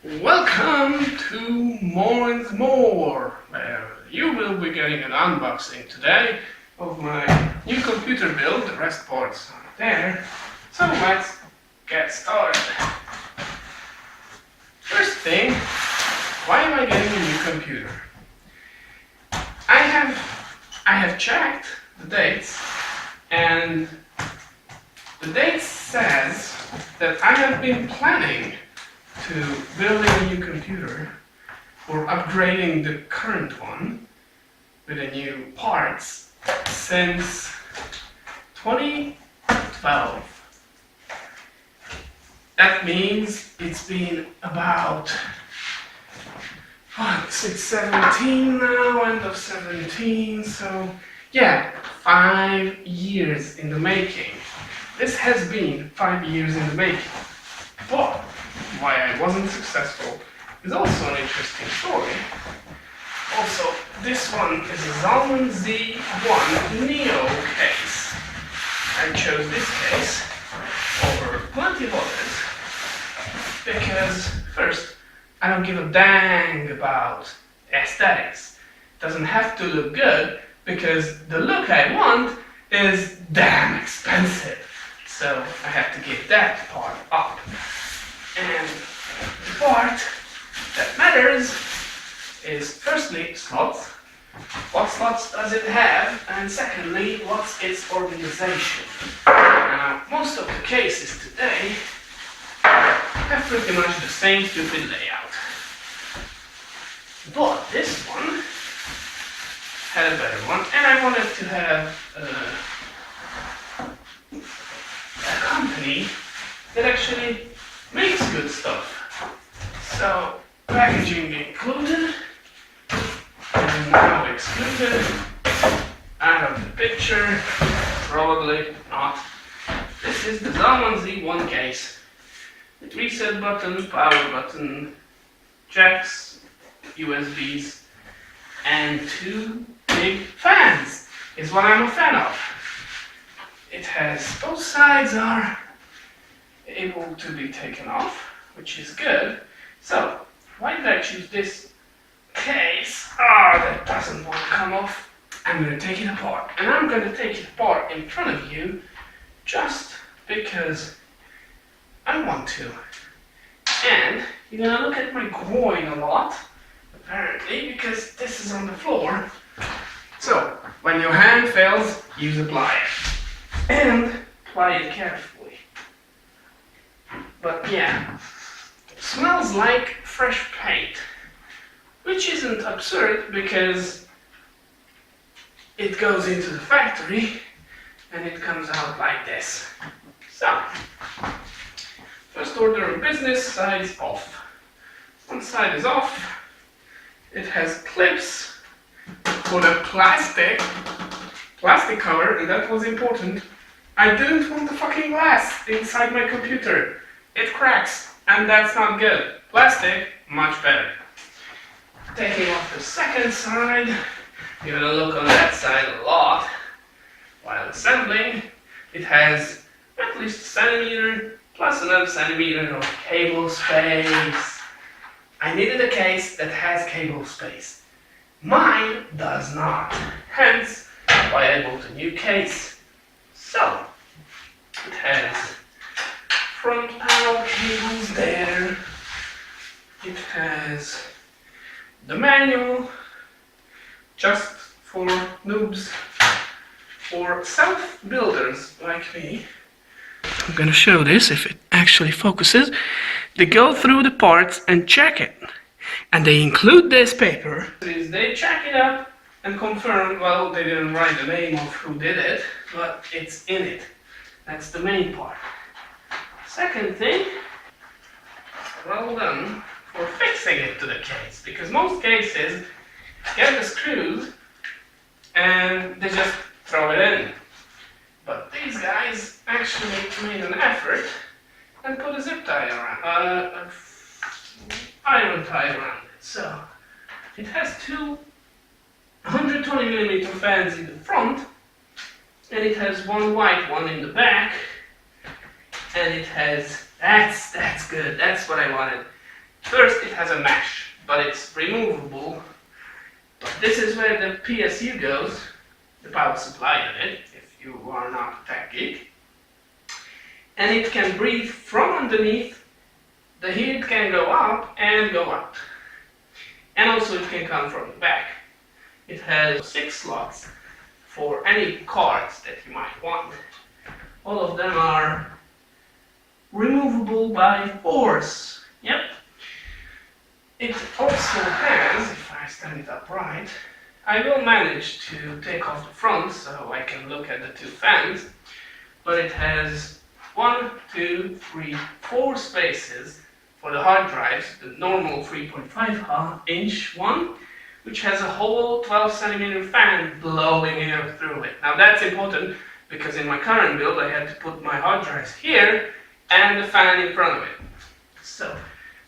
Welcome to More and More, where you will be getting an unboxing today of my new computer build. The rest parts are there, so let's get started. First thing, why am I getting a new computer? I have checked the dates, and the date says that I have been planning to building a new computer or upgrading the current one with the new parts since 2012. That means it's been about, it's 17 now, end of 17, so yeah, 5 years in the making. This has been 5 years in the making. But why I wasn't successful is also an interesting story. Also, this one is a Zalman Z1 Neo case. I chose this case over plenty of others because, first, I don't give a dang about aesthetics. It doesn't have to look good because the look I want is damn expensive. So I have to give that part up. And the part that matters is firstly slots. What slots does it have? And secondly, what's its organization? Now, most of the cases today have pretty much the same stupid layout. But this one had a better one, and I wanted to have a company that actually makes good stuff. So, packaging included, and now excluded, out of the picture, probably not. This is the Zalman Z1 case, with reset button, power button, jacks, USBs, and 2 big fans, is what I'm a fan of. It has, both sides are able to be taken off, which is good. So, why did I choose this case? That doesn't want to come off. I'm going to take it apart. And I'm going to take it apart in front of you just because I want to. And you're going to look at my groin a lot, apparently, because this is on the floor. So, when your hand fails, use a plier. And apply it carefully. But yeah, it smells like fresh paint, which isn't absurd because it goes into the factory and it comes out like this. So, first order of business, side is off. One side is off. It has clips for the plastic cover, and that was important. I didn't want the fucking glass inside my computer. It cracks, and that's not good. Plastic, much better. Taking off the second side, you're gonna look on that side a lot. While assembling, it has at least a centimeter plus another centimeter of cable space. I needed a case that has cable space. Mine does not. Hence, why I bought a new case. So, it has front panel cables there. It has the manual, just for noobs, for self-builders like me. I'm gonna show this if it actually focuses. They go through the parts and check it. And they include this paper. They check it up and confirm, well, they didn't write the name of who did it, but it's in it. That's the main part. Second thing, well done for fixing it to the case, because most cases get the screws and they just throw it in. But these guys actually made an effort and put a zip tie around, iron tie around it. So it has 2 120mm fans in the front, and it has one white one in the back, and it has, that's good, that's what I wanted. First, it has a mesh, but it's removable. But this is where the PSU goes, the power supply unit, if you are not a tech geek. And it can breathe from underneath. The heat can go up and go out. And also it can come from the back. It has 6 slots for any cards that you might want. All of them are removable by force. Yep. It also has, if I stand it upright, I will manage to take off the front so I can look at the 2 fans, but it has 1, 2, 3, 4 spaces for the hard drives, the normal 3.5-inch one, which has a whole 12cm fan blowing air through it. Now that's important because in my current build I had to put my hard drives here and the fan in front of it. So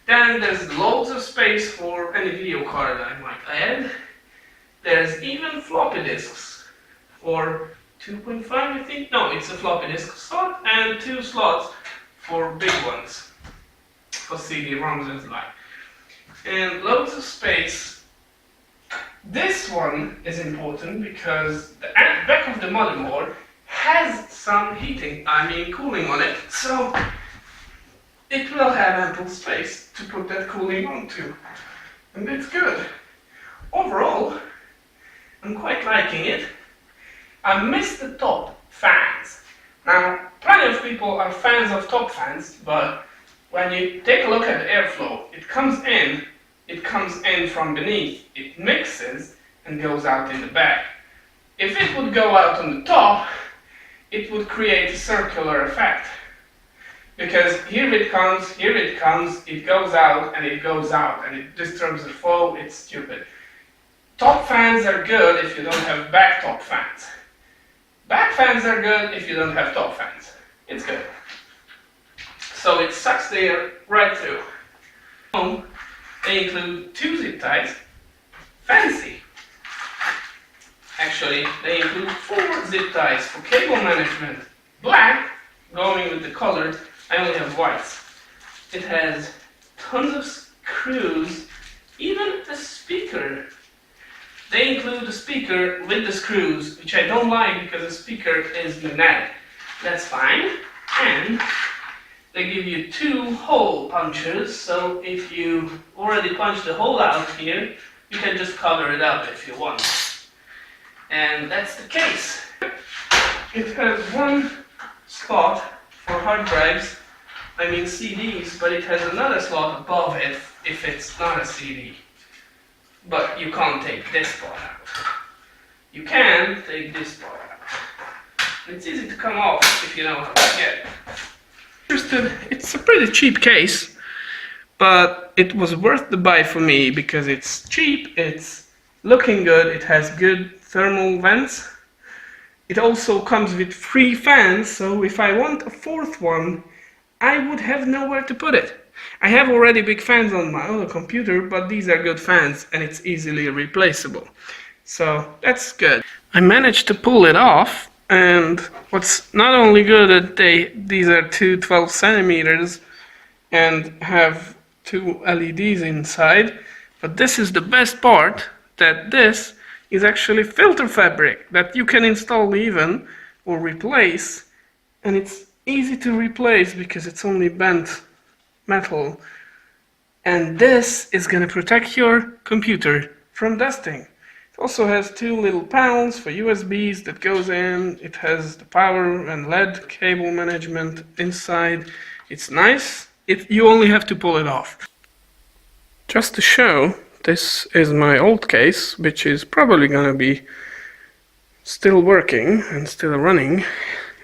then there's loads of space for any video card I might add. There's even floppy disks for 2.5, I think. No, it's a floppy disk slot and 2 slots for big ones for CD-ROMs and like. And loads of space. This one is important because the back of the motherboard has some cooling on it, so it will have ample space to put that cooling onto, and it's good. Overall, I'm quite liking it. I miss the top fans. Now, plenty of people are fans of top fans, but when you take a look at the airflow, it comes in from beneath, it mixes and goes out in the back. If it would go out on the top, it would create a circular effect. Because here it comes, it goes out, and it disturbs the flow. It's stupid. Top fans are good if you don't have back top fans. Back fans are good if you don't have top fans. It's good. So it sucks the air right through. They include 2 zip ties. Fancy. Actually, they include 4 zip ties for cable management. Black, going with the color. I only have whites. It has tons of screws, even a speaker. They include a speaker with the screws, which I don't like because the speaker is magnetic. That's fine. And they give you 2 hole punchers, so if you already punched the hole out here, you can just cover it up if you want. And that's the case. It has 1 slot for hard drives, CDs, but it has another slot above it if it's not a CD. But you can't take this part out. You can take this part out. It's easy to come off if you know how to get it. It's a pretty cheap case, but it was worth the buy for me because it's cheap, it's looking good, it has good thermal vents. It also comes with 3 fans, so if I want a 4th one, I would have nowhere to put it. I have already big fans on my other computer, but these are good fans and it's easily replaceable. So that's good. I managed to pull it off, and what's not only good that these are 2 12cm and have 2 LEDs inside, but this is the best part, that this is actually filter fabric that you can install even or replace, and it's easy to replace because it's only bent metal, and this is going to protect your computer from dusting. It also has 2 little panels for USBs that goes in. It has the power and LED cable management inside. It's nice. You only have to pull it off. Just to show, this is my old case, which is probably going to be still working and still running.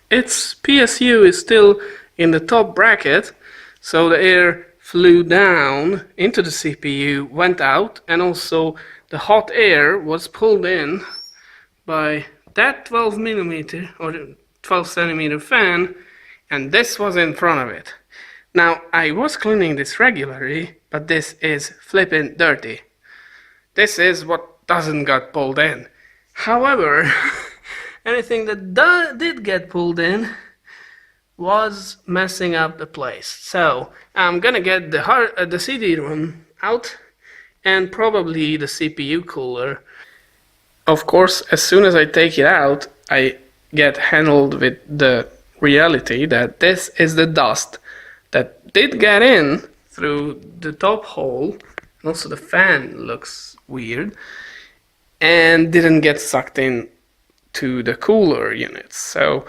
Its PSU is still in the top bracket, so the air flew down into the CPU, went out, and also the hot air was pulled in by that 12mm or 12cm fan, and this was in front of it. Now, I was cleaning this regularly, but this is flippin' dirty. This is what doesn't get pulled in. However, anything that did get pulled in was messing up the place. So I'm gonna get the CD-ROM out and probably the CPU cooler. Of course, as soon as I take it out, I get handled with the reality that this is the dust that did get in through the top hole, and also the fan looks weird, and didn't get sucked in to the cooler units. So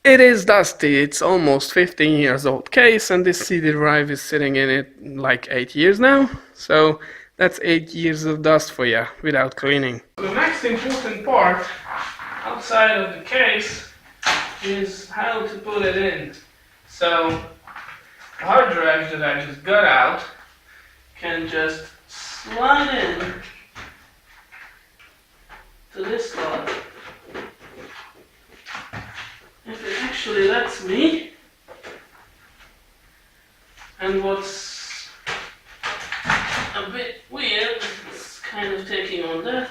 it is dusty. It's almost 15 years old case, and this CD drive is sitting in it like 8 years now. So that's 8 years of dust for you without cleaning. The next important part outside of the case is how to put it in. So the hard drive that I just got out can just slide in to this slot. If it actually lets me. And what's a bit weird, it's kind of taking on that,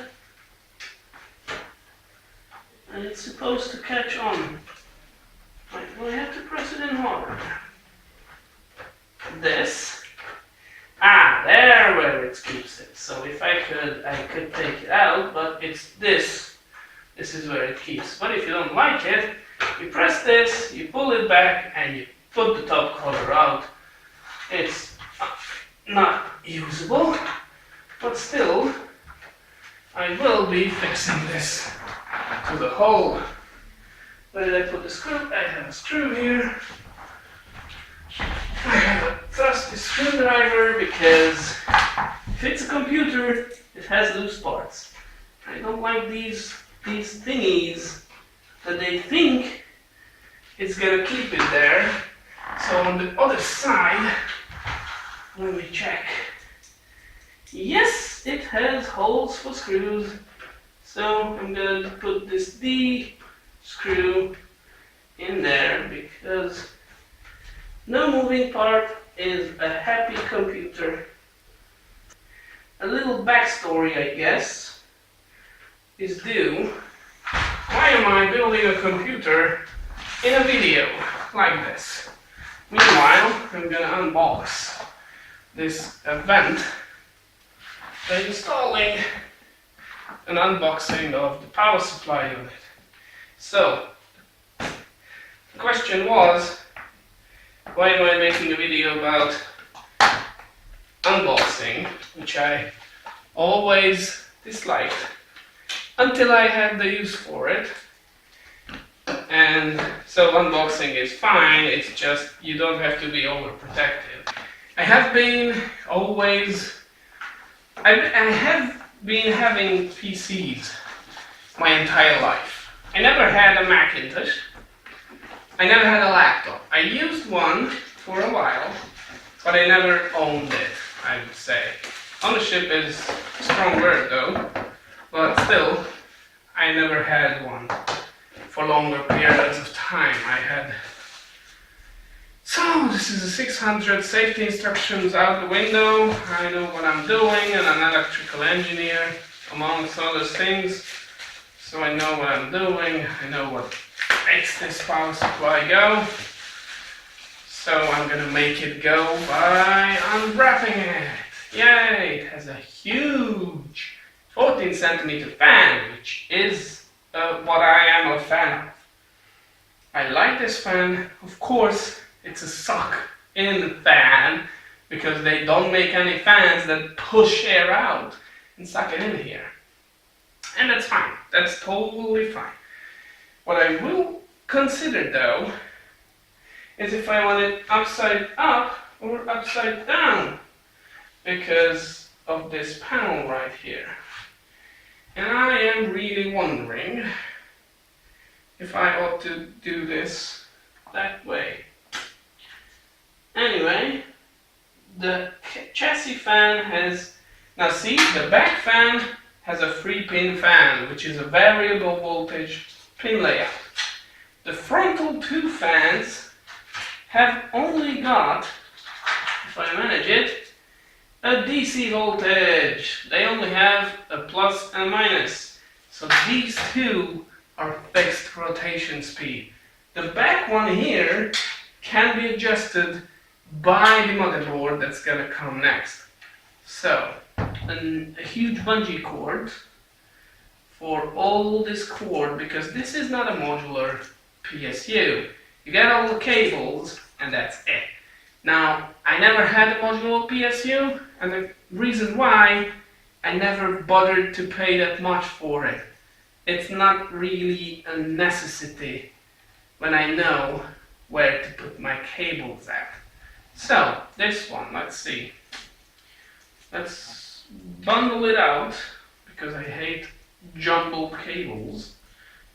and it's supposed to catch on. Right, well, I have to press it in harder. This. There where it keeps it. So if I could take it out, but it's this. This is where it keeps. But if you don't like it, you press this, you pull it back, and you put the top cover out. It's not usable, but still, I will be fixing this to the hole. Where did I put the screw? I have a screw here. I have a trusty screwdriver because if it's a computer, it has loose parts. I don't like these thingies that they think it's gonna keep it there. So on the other side, let me check. Yes, it has holes for screws. So I'm gonna put this D screw in there because no moving part is a happy computer. A little backstory, I guess, is due. Why am I building a computer in a video like this? Meanwhile, I'm gonna unbox this event by installing an unboxing of the power supply unit. So, the question was, why am I making a video about unboxing, which I always disliked until I had the use for it. And so unboxing is fine, it's just you don't have to be overprotective. I have been having PCs my entire life. I never had a Macintosh. I never had a laptop. I used one for a while, but I never owned it, I would say. Ownership is a strong word though, but still, I never had one for longer periods of time. So this is a 600 safety instructions out the window. I know what I'm doing, and I'm an electrical engineer, amongst other things. So I know what I'm doing, I know what makes this power supply go. So I'm gonna make it go by unwrapping it. Yay! It has a huge 14 centimeter fan, which is what I am a fan of. I like this fan. Of course, it's a suck-in fan because they don't make any fans that push air out and suck it in here. And that's fine. That's totally fine. What I will consider though is if I want it upside up or upside down because of this panel right here. And I am really wondering if I ought to do this that way. Anyway, the chassis fan has, now see, the back fan has a 3-pin fan, which is a variable voltage pin layout. The frontal 2 fans have only got, if I manage it, a DC voltage. They only have a plus and minus. So these two are fixed rotation speed. The back one here can be adjusted by the motherboard that's gonna come next. So, a huge bungee cord for all this cord, because this is not a modular PSU. You get all the cables and that's it. Now, I never had a modular PSU, and the reason why, I never bothered to pay that much for it. It's not really a necessity when I know where to put my cables at. So, this one, let's see. Let's bundle it out, because I hate jumbled cables,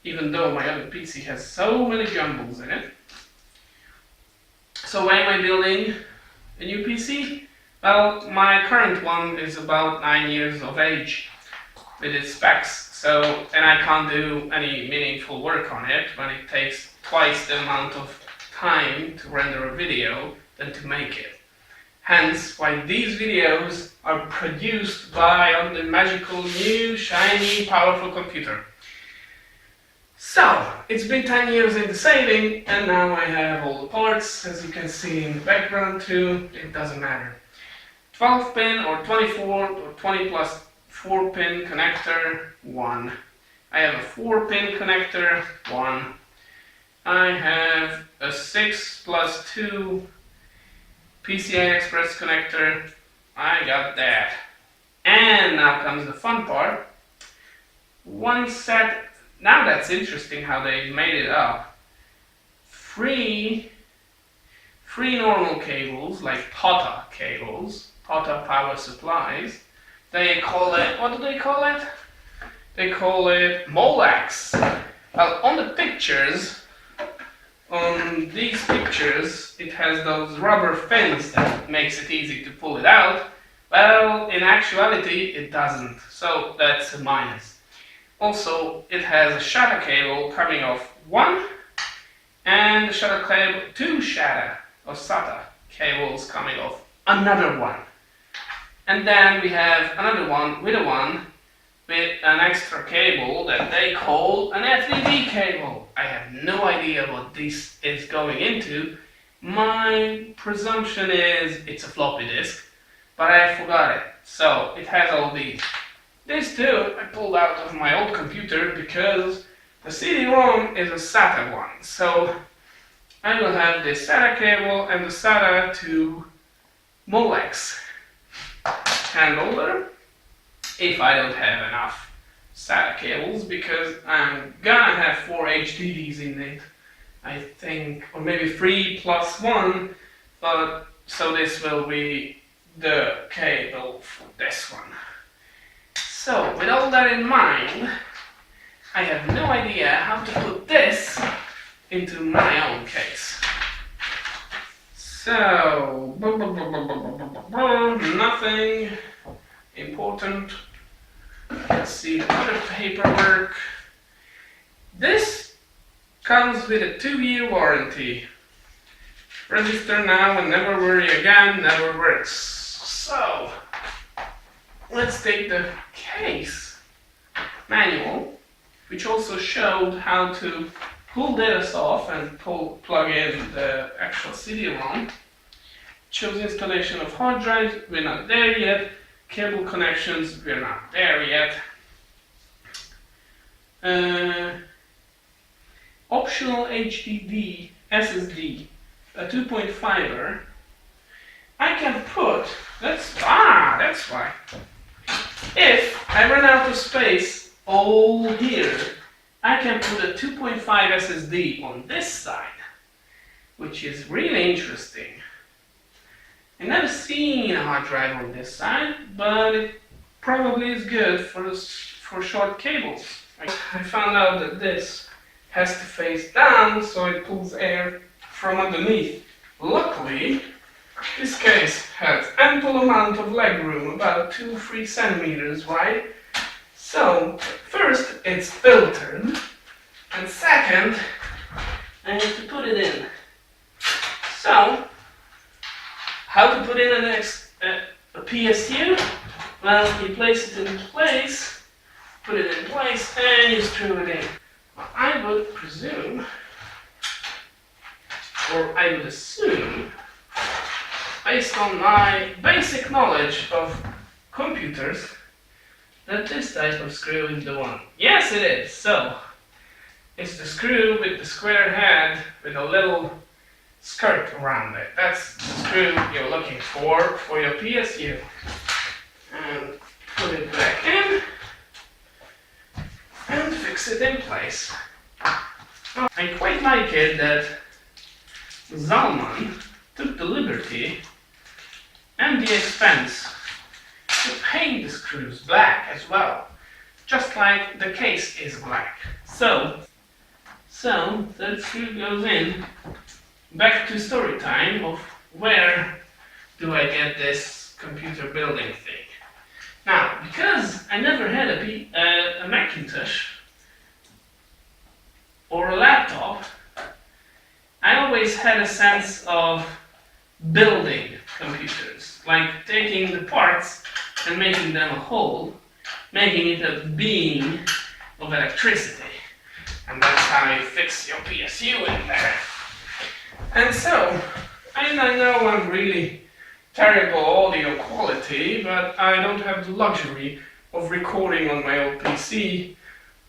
even though my other PC has so many jumbles in it. So why am I building a new PC? Well, my current one is about 9 years of age with its specs, and I can't do any meaningful work on it when it takes twice the amount of time to render a video than to make it. Hence why these videos are produced on the magical new shiny powerful computer. So, it's been 10 years in the saving, and now I have all the parts, as you can see in the background too. It doesn't matter. 12 pin or 24 or 20 plus 4 pin connector, 1. I have a 4 pin connector, 1. I have a 6 plus 2 PCI Express connector, I got that. And now comes the fun part. One set, now that's interesting how they made it up. Three normal cables, like POTA cables, POTA power supplies. They call it, what do they call it? They call it Molex. Well, on the pictures, on these pictures, it has those rubber fins that makes it easy to pull it out. Well, in actuality, it doesn't, so that's a minus. Also, it has a SATA cable coming off one, and the SATA cable, two SATA or SATA cables coming off another one. And then we have another one with an extra cable that they call an FDD cable. I have no idea what this is going into. My presumption is it's a floppy disk, but I forgot it. So it has all these. This too I pulled out of my old computer because the CD-ROM is a SATA one. So I will have the SATA cable and the SATA to Molex handler if I don't have enough SATA cables, because I'm gonna have 4 HDDs in it, I think, or maybe 3 plus 1, but so this will be the cable for this one. So with all that in mind, I have no idea how to put this into my own case. So, nothing important. Let's see the other paperwork. This comes with a 2-year warranty. Register now and never worry again, never works. So, let's take the case manual, which also showed how to pull this off and plug in the actual CD-ROM. Shows installation of hard drives, we're not there yet. Cable connections, we're not there yet. Optional HDD SSD, a 2.5er. I can put, that's why. If I run out of space all here, I can put a 2.5 SSD on this side, which is really interesting. I've never seen a hard drive on this side, but it probably is good for short cables. I found out that this has to face down so it pulls air from underneath. Luckily, this case has ample amount of leg room, about 2-3 centimeters wide. So, first it's filtered, and second, I need to put it in. So, how to put in a PSU? Well, you place it in place, put it in place, and you screw it in. Well, I would presume or I would assume, based on my basic knowledge of computers, that this type of screw is the one. Yes, it is. So, it's the screw with the square head with a little skirt around it. That's the screw you're looking for your PSU. And put it back in and fix it in place. I quite like it that Zalman took the liberty and the expense to paint the screws black as well, just like the case is black. So that screw goes in. Back to story time of where do I get this computer building thing. Now, because I never had a Macintosh or a laptop, I always had a sense of building computers, like taking the parts and making them a whole, making it a being of electricity. And that's how you fix your PSU in there. And so, I know I'm really terrible audio quality, but I don't have the luxury of recording on my old PC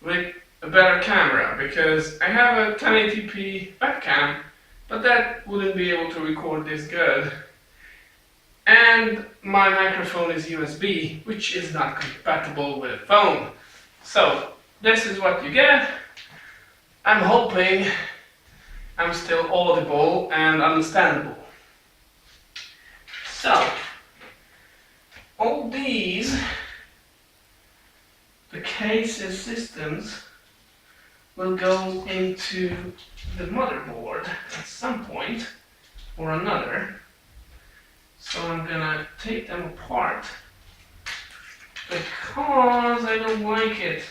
with a better camera, because I have a 1080p webcam, but that wouldn't be able to record this good. And my microphone is USB, which is not compatible with a phone. So, this is what you get. I'm hoping I'm still audible and understandable. So, all these, the cases systems, will go into the motherboard at some point or another. So I'm gonna take them apart because I don't like it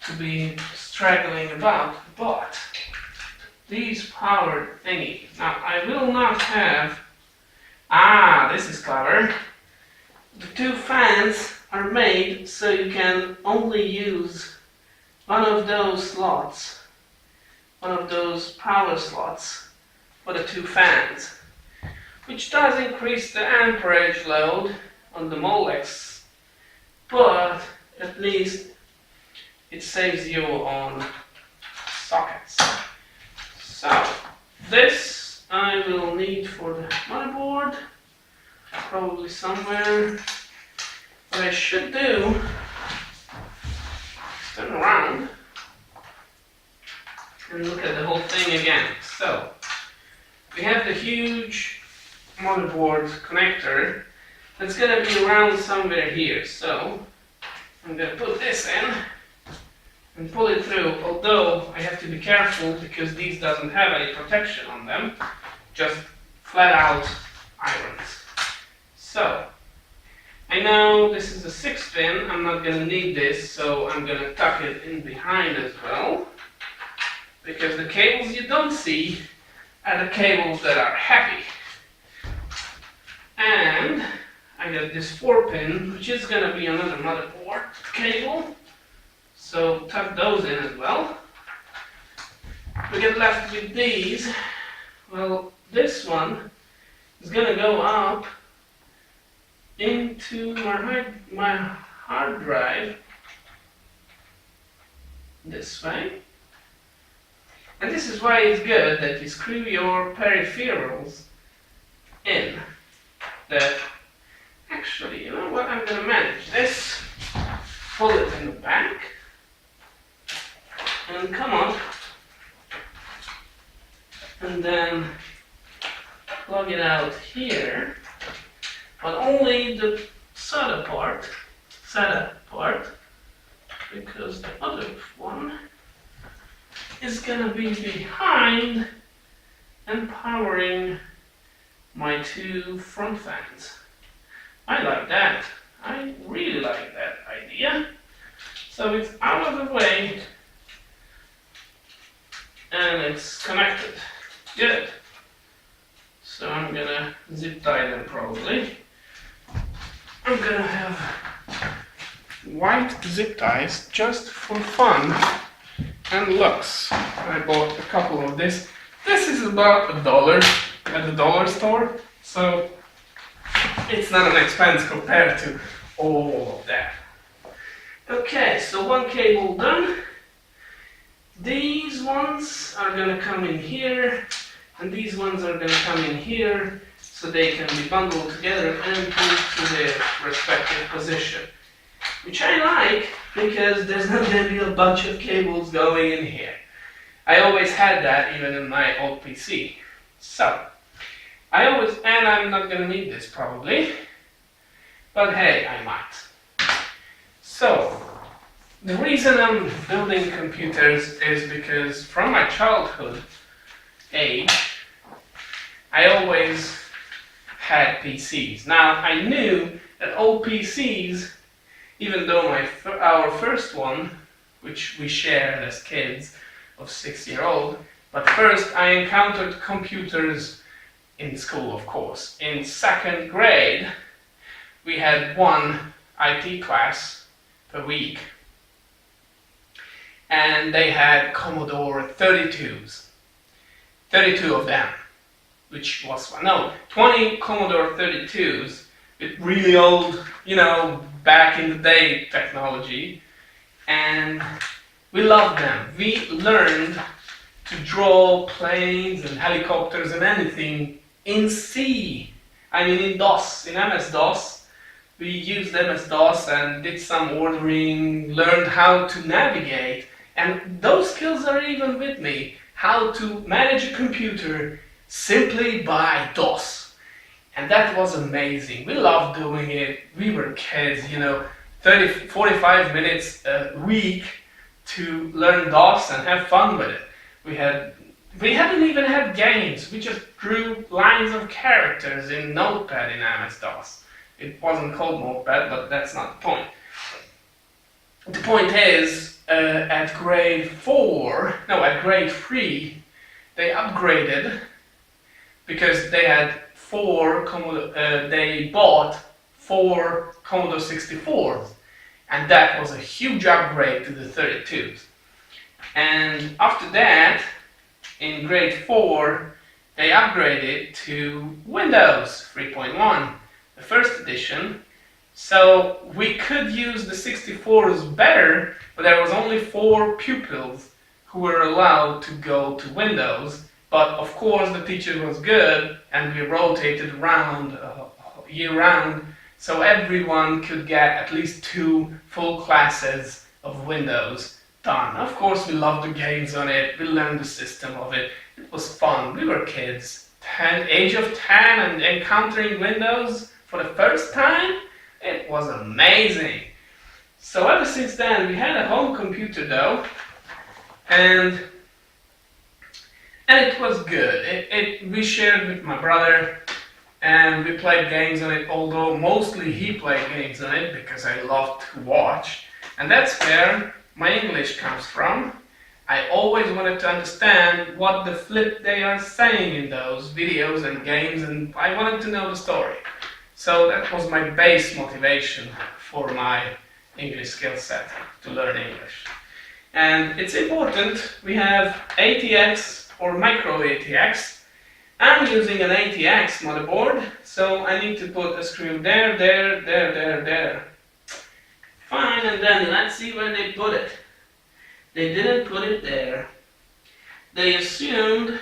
to be straggling about, but these power thingies. Now I will not have, this is clever. The two fans are made so you can only use one of those slots, one of those power slots for the two fans, which does increase the amperage load on the Molex, but at least it saves you on sockets. So this I will need for the motherboard, probably somewhere. What I should do is turn around and look at the whole thing again. So we have the huge motherboard connector that's going to be around somewhere here. So I'm going to put this in and pull it through, although I have to be careful because these doesn't have any protection on them, just flat out irons. So I know this is a 6-pin, I'm not going to need this, so I'm going to tuck it in behind as well, because the cables you don't see are the cables that are happy. And I got this 4-pin, which is going to be another motherboard cable, so tuck those in as well. We get left with these. Well, this one is going to go up into my hard drive this way. And this is why it's good that you screw your peripherals in. That actually, you know what, I'm going to manage this. Pull it in the back and come up, and then plug it out here, but only the SATA part, because the other one is gonna be behind and powering my two front fans. I like that. I really like that idea. So it's out of the way and it's connected. Good. So I'm gonna zip tie them probably. I'm gonna have white zip ties just for fun and looks. I bought a couple of this This is about $1 at the dollar store, so it's not an expense compared to all of that. Okay, so one cable done. These ones are gonna come in here, and these ones are gonna come in here, so they can be bundled together and put to their respective position. Which I like, because there's not gonna be a bunch of cables going in here. I always had that even in my old PC. So, and I'm not gonna need this probably, but hey, I might. So, the reason I'm building computers is because from my childhood age, I always had PCs. Now, I knew that old PCs, even though our first one, which we shared as kids of 6-year-old, but first I encountered computers in school, of course. In 2nd grade, we had one IT class per week, and they had Commodore 32s, 32 of them, which was, 20 Commodore 32s with really old, back in the day technology, and we loved them. We learned to draw planes and helicopters and anything in C. In DOS, in MS-DOS. We used MS-DOS and did some ordering, learned how to navigate, and those skills are even with me. How to manage a computer simply by DOS. And that was amazing. We loved doing it. We were kids, 45 minutes a week to learn DOS and have fun with it. We hadn't even had games. We just drew lines of characters in Notepad in MS-DOS. It wasn't called Notepad, but that's not the point. The point is, at grade 3, they upgraded because they had they bought 4 Commodore 64s, and that was a huge upgrade to the 32s. And after that, in grade 4, they upgraded to Windows 3.1, the first edition. So we could use the 64s better, but there was only 4 pupils who were allowed to go to Windows. But of course the teacher was good, and we rotated around year round, so everyone could get at least 2 full classes of Windows done. Of course we loved the games on it, we learned the system of it, it was fun. We were kids, age of 10, and encountering Windows for the first time, it was amazing. So ever since then we had a home computer though, and it was good. We shared with my brother, and we played games on it, although mostly he played games on it because I loved to watch. And that's where my English comes from. I always wanted to understand what the flip they are saying in those videos and games, and I wanted to know the story. So that was my base motivation for my English skill set, to learn English. And it's important, we have ATX or micro ATX. I'm using an ATX motherboard, so I need to put a screw there. Fine, and then let's see where they put it. They didn't put it there. They assumed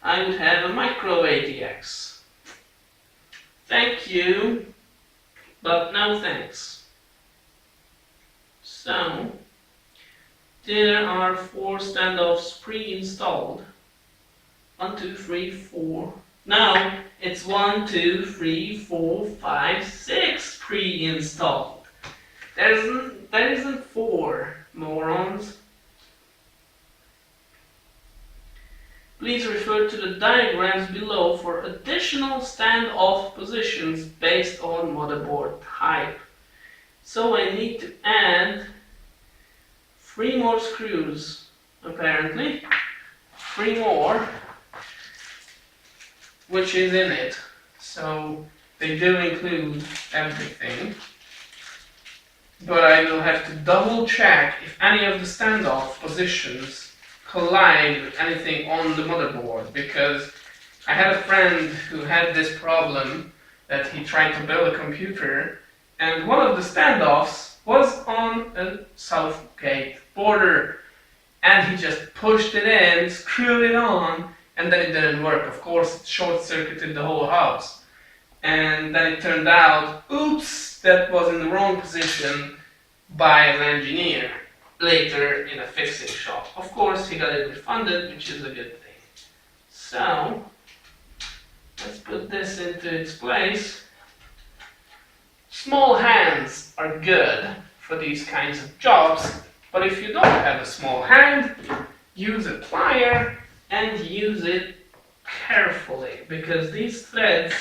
I would have a micro ATX. Thank you, but no thanks. So, there are 4 standoffs pre-installed. 1, 2, 3, 4. No, it's 1, 2, 3, 4, 5, 6 pre-installed. There isn't 4, morons. Please refer to the diagrams below for additional standoff positions based on motherboard type. So I need to add 3 more screws, apparently. 3 more, which is in it. So they do include everything. But I will have to double check if any of the standoff positions collide with anything on the motherboard, because I had a friend who had this problem that he tried to build a computer, and one of the standoffs was on a Southgate border, and he just pushed it in, screwed it on, and then it didn't work. Of course, it short-circuited the whole house. And then it turned out, oops, that was in the wrong position by an engineer later in a fixing shop. Of course, he got it refunded, which is a good thing. So, let's put this into its place. Small hands are good for these kinds of jobs, but if you don't have a small hand, use a plier and use it carefully, because these threads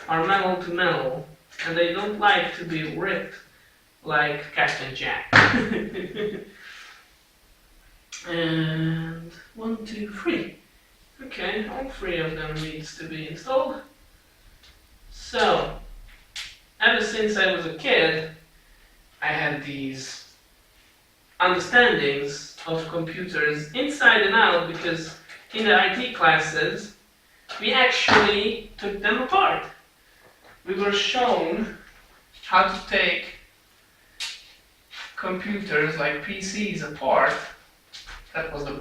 are metal to metal and they don't like to be ripped like Captain Jack. And 1, 2, 3. Okay, all 3 of them needs to be installed. So, ever since I was a kid, I had these understandings of computers inside and out, because in the IT classes, we actually took them apart. We were shown how to take computers like PCs apart. That was the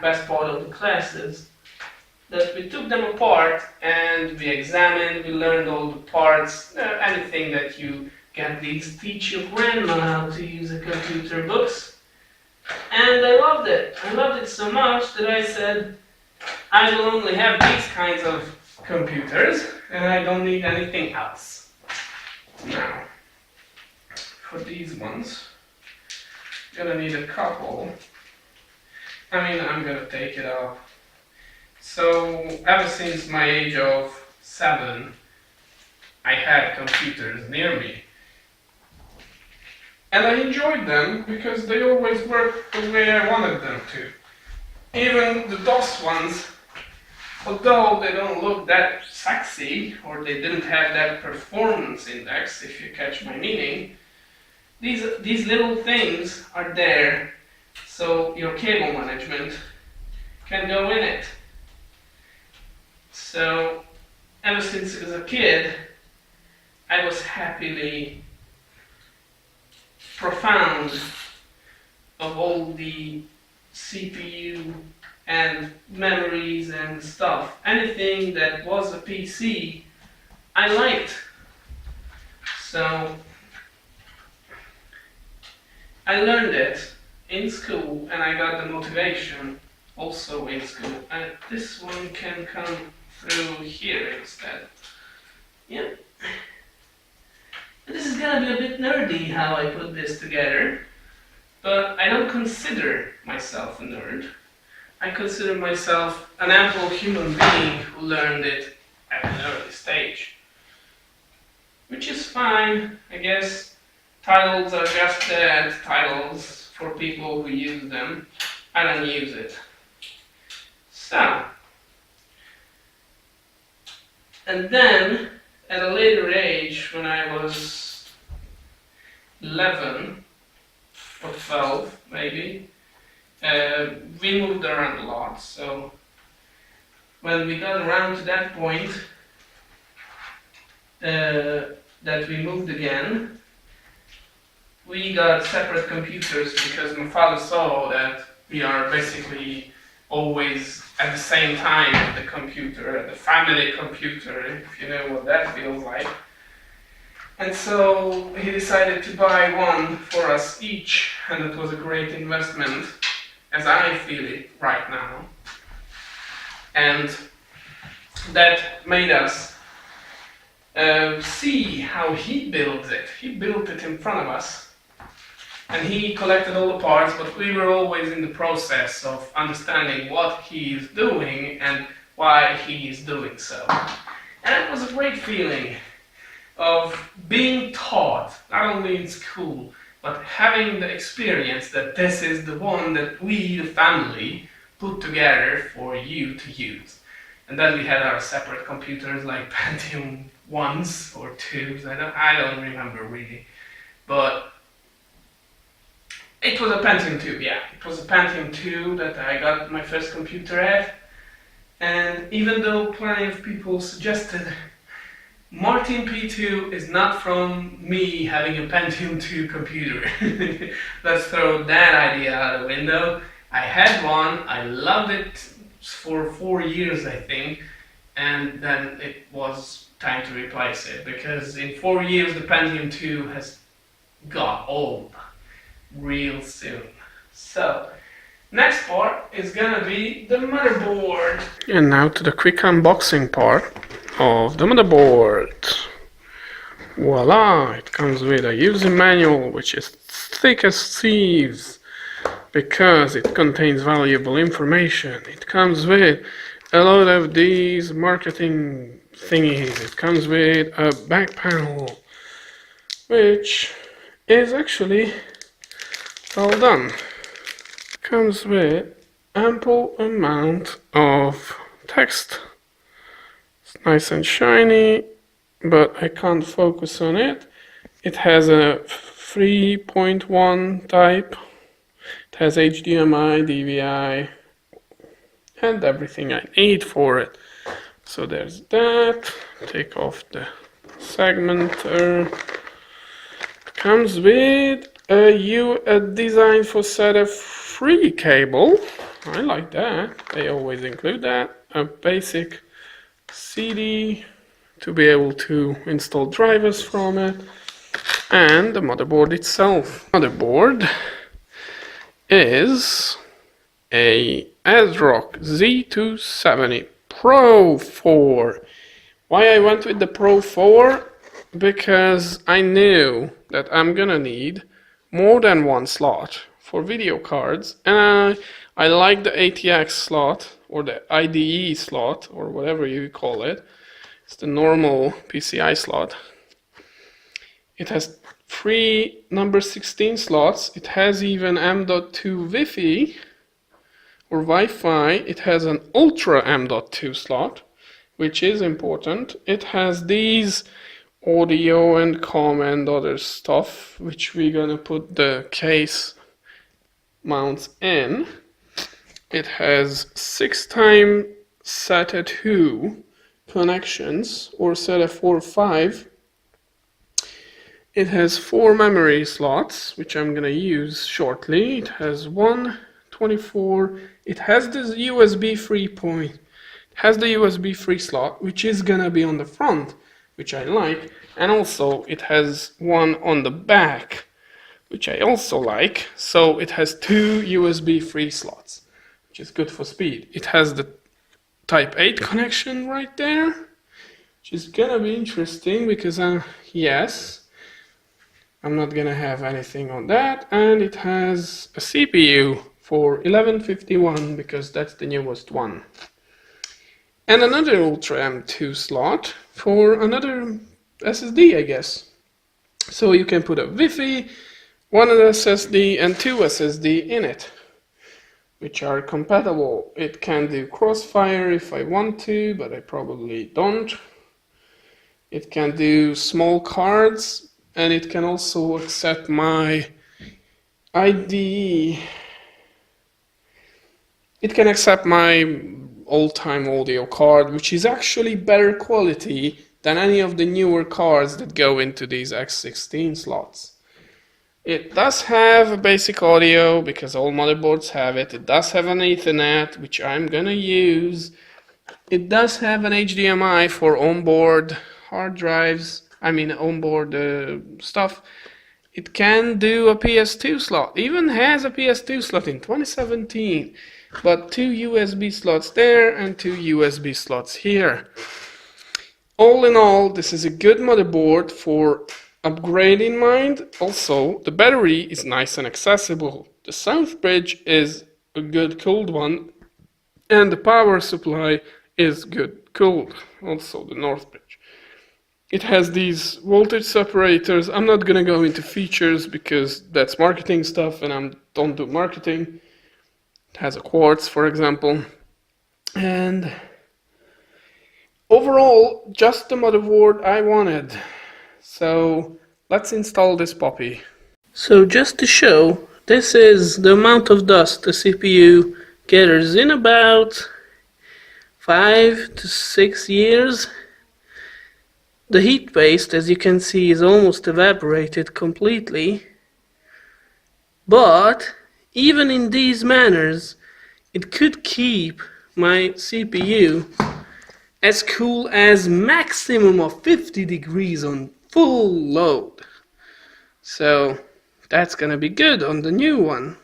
best part of the classes. That we took them apart and we examined, we learned all the parts, anything that you get these teach your grandma how to use a computer books. And I loved it. I loved it so much that I said, I will only have these kinds of computers and I don't need anything else. Now, for these ones, I'm gonna need a couple. I'm gonna take it off. So, ever since my age of 7, I had computers near me. And I enjoyed them because they always worked the way I wanted them to. Even the DOS ones, although they don't look that sexy, or they didn't have that performance index, if you catch my meaning, these little things are there so your cable management can go in it. So, ever since I was a kid, I was happily profound of all the CPU and memories and stuff. Anything that was a PC, I liked. So, I learned it in school and I got the motivation also in school. And this one can come through here instead. Yep. And this is gonna be a bit nerdy how I put this together, but I don't consider myself a nerd. I consider myself an ample human being who learned it at an early stage. Which is fine, I guess. Titles are just titles for people who use them. I don't use it. So, and then at a later age, when I was 11 or 12 maybe, we moved around a lot. So when we got around to that point that we moved again, we got separate computers because my father saw that we are basically always at the same time at the computer, at the family computer, if you know what that feels like. And so he decided to buy one for us each, and it was a great investment, as I feel it right now. And that made us see how he builds it. He built it in front of us. And he collected all the parts, but we were always in the process of understanding what he is doing and why he is doing so. And it was a great feeling of being taught, not only in school, but having the experience that this is the one that we, the family, put together for you to use. And then we had our separate computers like Pentium 1s or 2s, I don't remember really. But It was a Pentium 2, yeah. It was a Pentium 2 that I got my first computer at. And even though plenty of people suggested Martin P2 is not from me having a Pentium 2 computer. Let's throw that idea out the window. I had one, I loved it for 4 years I think, and then it was time to replace it because in 4 years the Pentium 2 has got old real soon. So, next part is gonna be the motherboard. And now to the quick unboxing part of the motherboard. Voila! It comes with a user manual which is thick as thieves because it contains valuable information. It comes with a lot of these marketing thingies. It comes with a back panel which is actually well done. Comes with ample amount of text. It's nice and shiny, but I can't focus on it. It has a 3.1 type. It has HDMI, DVI, and everything I need for it. So there's that. Take off the segmenter. It comes with a design for SATA-free cable. I like that. They always include that. A basic CD to be able to install drivers from it, and the motherboard itself. Motherboard is a ASRock Z270 Pro 4. Why I went with the Pro 4? Because I knew that I'm gonna need more than one slot for video cards, and I like the ATX slot or the IDE slot or whatever you call it. It's the normal PCI slot. It has 3 number 16 slots. It has even M.2 Wi-Fi or Wi-Fi. It has an Ultra M.2 slot, which is important. It has these audio and comm and other stuff, which we're gonna put the case mounts in. It has 6x SATA 2 connections or SATA 4.5. It has 4 memory slots, which I'm gonna use shortly. It has 124. It has this USB 3 point. It has the USB 3 slot, which is gonna be on the front, which I like, and also it has one on the back, which I also like. So it has 2 USB 3 slots, which is good for speed. It has the Type 8 connection right there, which is gonna be interesting because yes, I'm not gonna have anything on that. And it has a CPU for 1151 because that's the newest one. And another Ultra M2 slot for another SSD, I guess. So you can put a Wi-Fi, one SSD and 2 SSD in it, which are compatible. It can do Crossfire if I want to, but I probably don't. It can do small cards, and it can also accept my IDE. It can accept my old-time audio card, which is actually better quality than any of the newer cards that go into these X16 slots. It does have a basic audio because all motherboards have it. It does have an Ethernet, which I'm gonna use. It does have an HDMI for onboard hard drives, onboard stuff. It can do a PS2 slot, even has a PS2 slot in 2017, but 2 USB slots there and 2 USB slots here. All in all, this is a good motherboard for upgrade in mind. Also, the battery is nice and accessible. The south bridge is a good cooled one, and the power supply is good cooled. Also, the north bridge. It has these voltage separators. I'm not gonna go into features because that's marketing stuff, and I don't do marketing. It has a quartz, for example, and overall, just the motherboard I wanted. So let's install this puppy. So just to show This is the amount of dust the CPU gathers in about 5 to 6 years. The heat waste, as you can see, is almost evaporated completely. But even in these manners, it could keep my CPU as cool as maximum of 50 degrees on full load. So that's gonna be good on the new one.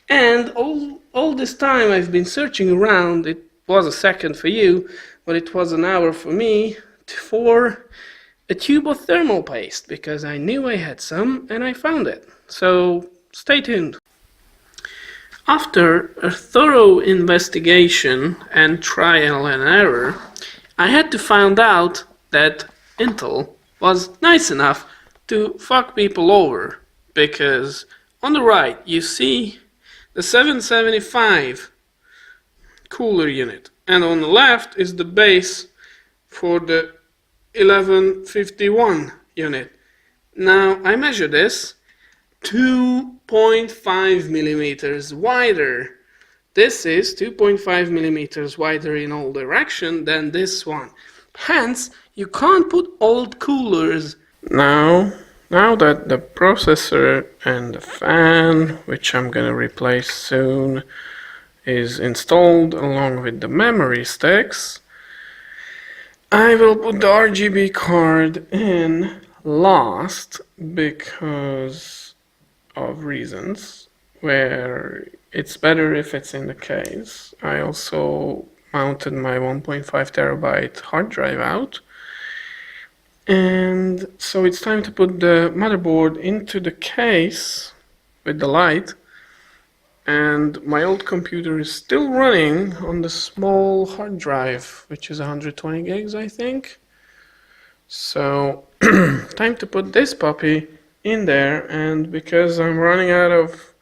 And all this time I've been searching around. It was a second for you, but it was an hour for me for a tube of thermal paste, because I knew I had some and I found it. So stay tuned. After a thorough investigation and trial and error, I had to find out that Intel was nice enough to fuck people over, because on the right you see the 775 cooler unit, and on the left is the base for the 1151 unit. Now I measure this 2.5 millimeters wider. This is 2.5 millimeters wider in all direction than this one. Hence, you can't put old coolers. Now that the processor and the fan, which I'm gonna replace soon, is installed along with the memory sticks, I will put the RGB card in last because of reasons where it's better if it's in the case. I also mounted my 1.5 terabyte hard drive out, and so it's time to put the motherboard into the case with the light. And my old computer is still running on the small hard drive, which is 120 gigs, I think. So time to put this puppy in there, and because I'm running out of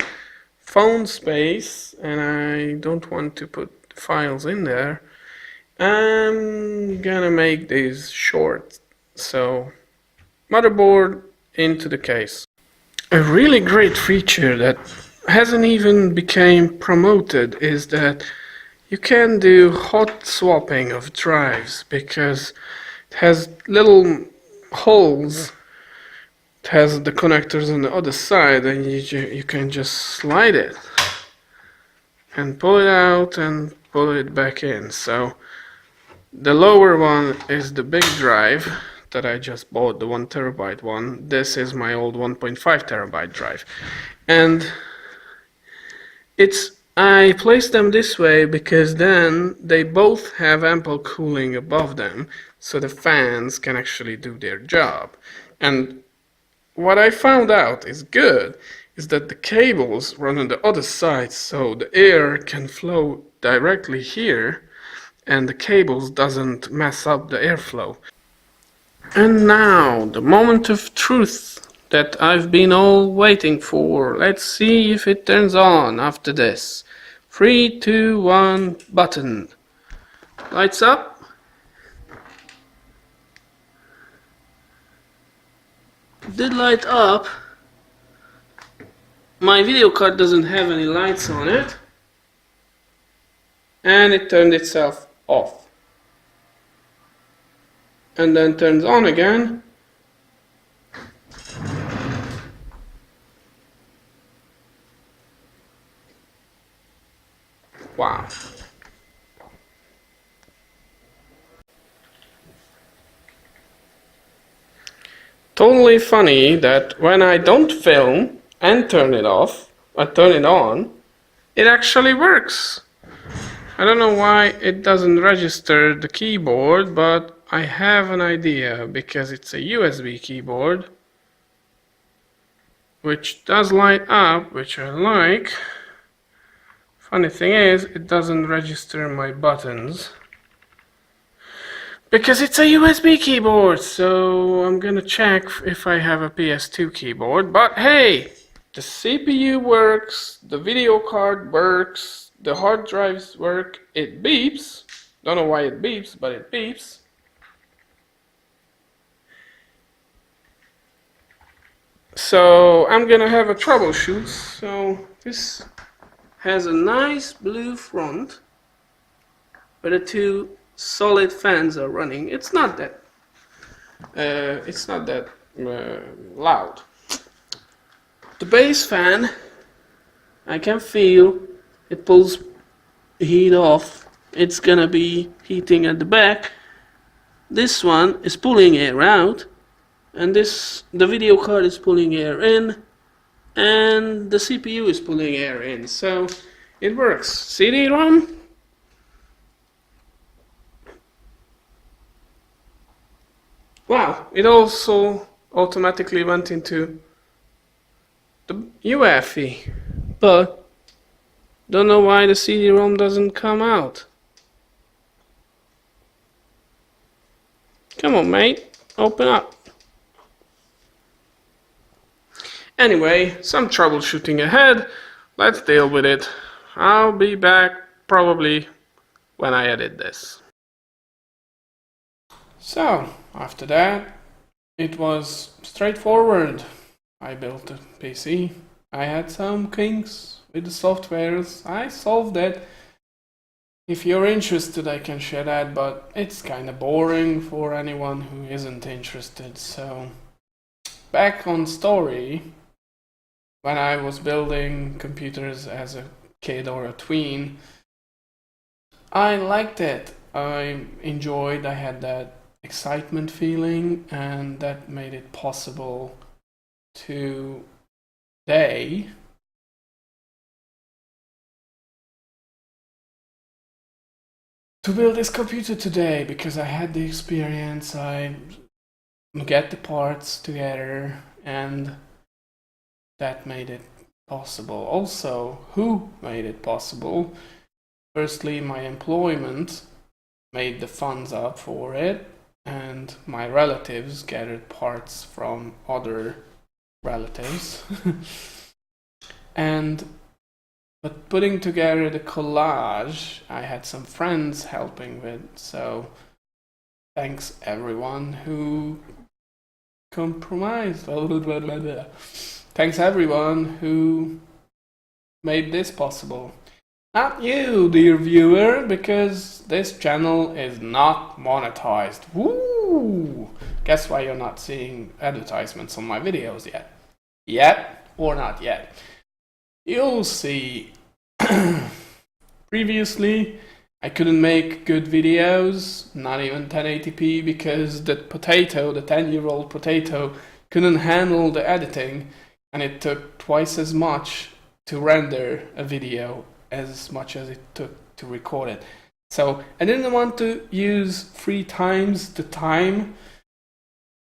phone space and I don't want to put files in there, I'm gonna make these short. So motherboard into the case. A really great feature that hasn't even became promoted is that you can do hot swapping of drives, because it has little holes. It has the connectors on the other side, and you can just slide it and pull it out and pull it back in. So the lower one is the big drive that I just bought, the 1 terabyte one. This is my old 1.5 terabyte drive, and I place them this way because then they both have ample cooling above them, so the fans can actually do their job. And what I found out is good is that the cables run on the other side, so the air can flow directly here and the cables doesn't mess up the airflow. And now the moment of truth that I've been all waiting for. Let's see if it turns on after this. 3, 2, 1, button. Lights up. Did light up. My video card doesn't have any lights on it. And it turned itself off. And then turns on again. Wow. Totally funny that when I don't film and turn it off, or turn it on, it actually works. I don't know why it doesn't register the keyboard, but I have an idea, because it's a USB keyboard, which does light up, which I like. Funny thing is, it doesn't register my buttons, because it's a USB keyboard. So I'm gonna check if I have a PS2 keyboard. But hey, the CPU works, the video card works, the hard drives work. It beeps. Don't know why it beeps, but it beeps. So I'm gonna have a troubleshoot. So this has a nice blue front, but the two solid fans are running. It's not that loud. The base fan, I can feel it pulls heat off. It's gonna be heating at the back. This one is pulling air out, and the video card is pulling air in, and the CPU is pulling air in. So it works. CD-ROM. Wow, it also automatically went into the UEFI, but don't know why the CD-ROM doesn't come out. Come on, mate, open up. Anyway, some troubleshooting ahead. Let's deal with it. I'll be back probably when I edit this. So, after that, it was straightforward. I built a PC. I had some kinks with the softwares. I solved it. If you're interested, I can share that, but it's kind of boring for anyone who isn't interested. So, back on story, when I was building computers as a kid or a tween, I liked it. I enjoyed, I had that excitement feeling, and that made it possible today to build this computer today, because I had the experience, I get the parts together, and that made it possible. Also, who made it possible? Firstly, my employment made the funds up for it, and my relatives gathered parts from other relatives. But putting together the collage, I had some friends helping with, so thanks everyone who compromised. Thanks everyone who made this possible. Not you, dear viewer, because this channel is not monetized. Woo! Guess why you're not seeing advertisements on my videos yet? Yet or not yet? You'll see. Previously, I couldn't make good videos, not even 1080p, because the 10-year-old potato, couldn't handle the editing, and it took twice as much to render a video as much as it took to record it. So I didn't want to use 3 times the time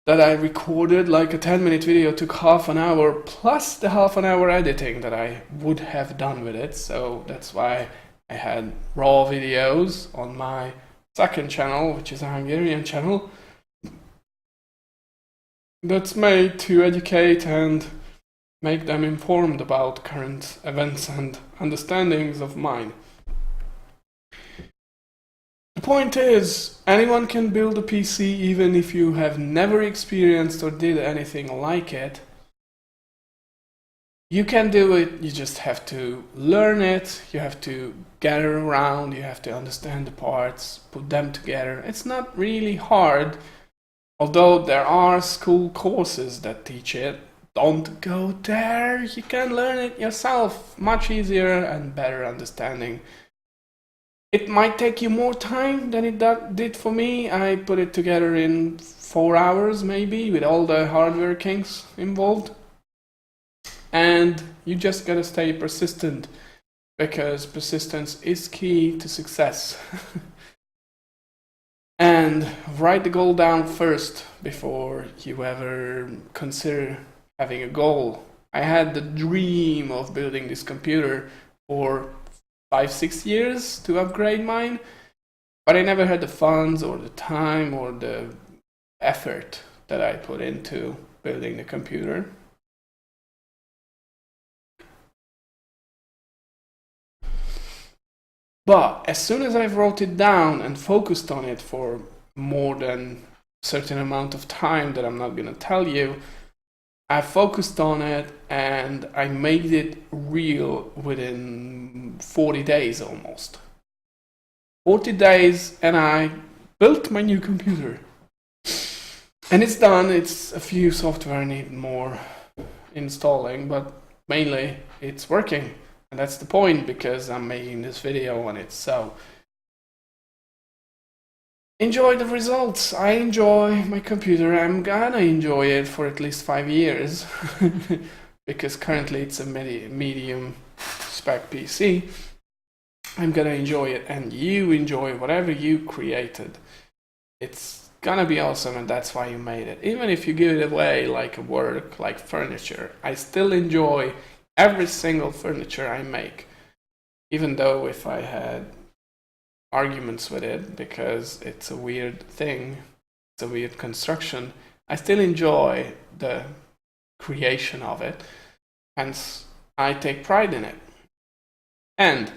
that I recorded. Like a 10-minute video took half an hour plus the half an hour editing that I would have done with it. So that's why I had raw videos on my second channel, which is a Hungarian channel, that's made to educate and make them informed about current events and understandings of mine. The point is, anyone can build a PC even if you have never experienced or did anything like it. You can do it, you just have to learn it, you have to gather around, you have to understand the parts, put them together. It's not really hard, although there are school courses that teach it. Don't go there, you can learn it yourself, much easier and better understanding. It might take you more time than it did for me. I put it together in 4 hours maybe, with all the hardware kinks involved. And you just gotta stay persistent, because persistence is key to success. And write the goal down first before you ever consider having a goal. I had the dream of building this computer for 5-6 years to upgrade mine, but I never had the funds or the time or the effort that I put into building the computer. But as soon as I wrote it down and focused on it for more than a certain amount of time that I'm not gonna tell you, I focused on it and I made it real within 40 days almost. 40 days and I built my new computer. And it's done. It's a few software need more installing, but mainly it's working. And that's the point, because I'm making this video on it. So enjoy the results. I enjoy my computer. I'm gonna enjoy it for at least 5 years because currently it's a medium spec PC. I'm gonna enjoy it, and you enjoy whatever you created. It's gonna be awesome, and that's why you made it. Even if you give it away like a work, like furniture, I still enjoy every single furniture I make. Even though if I had arguments with it because it's a weird thing, it's a weird construction, I still enjoy the creation of it. Hence, I take pride in it. And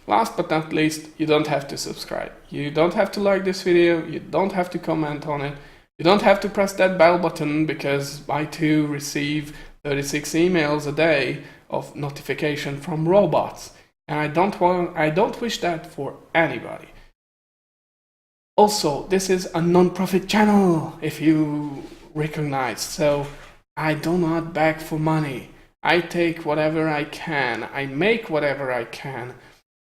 last but not least, you don't have to subscribe. You don't have to like this video. You don't have to comment on it. You don't have to press that bell button, because I too receive 36 emails a day of notification from robots. And I don't wish that for anybody. Also, this is a non-profit channel, if you recognize. So I do not beg for money. I take whatever I can. I make whatever I can.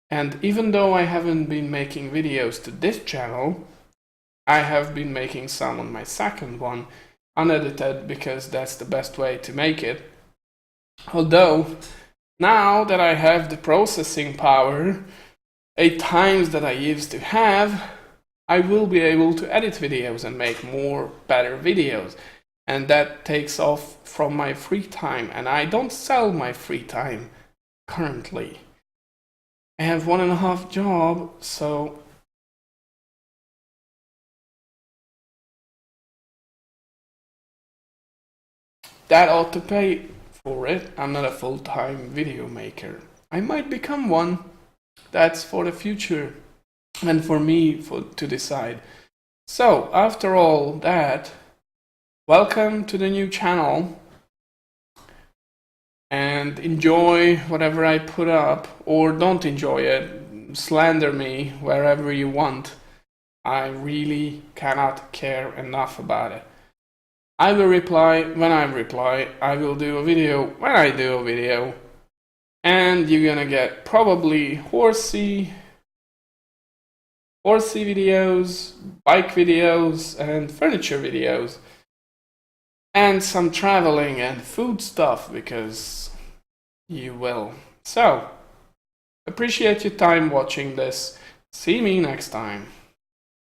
And even though I haven't been making videos to this channel, I have been making some on my second one, unedited, because that's the best way to make it. Although, now that I have the processing power 8 times that I used to have, I will be able to edit videos and make more better videos. And that takes off from my free time, and I don't sell my free time currently. I have 1.5 jobs, so that ought to pay for it. I'm not a full-time video maker. I might become one. That's for the future and for me to decide. So after all that, welcome to the new channel, and enjoy whatever I put up, or don't enjoy it. Slander me wherever you want. I really cannot care enough about it. I will reply when I reply. I will do a video when I do a video. And you're gonna get probably horsey videos, bike videos, and furniture videos. And some traveling and food stuff, because you will. So, appreciate your time watching this. See me next time.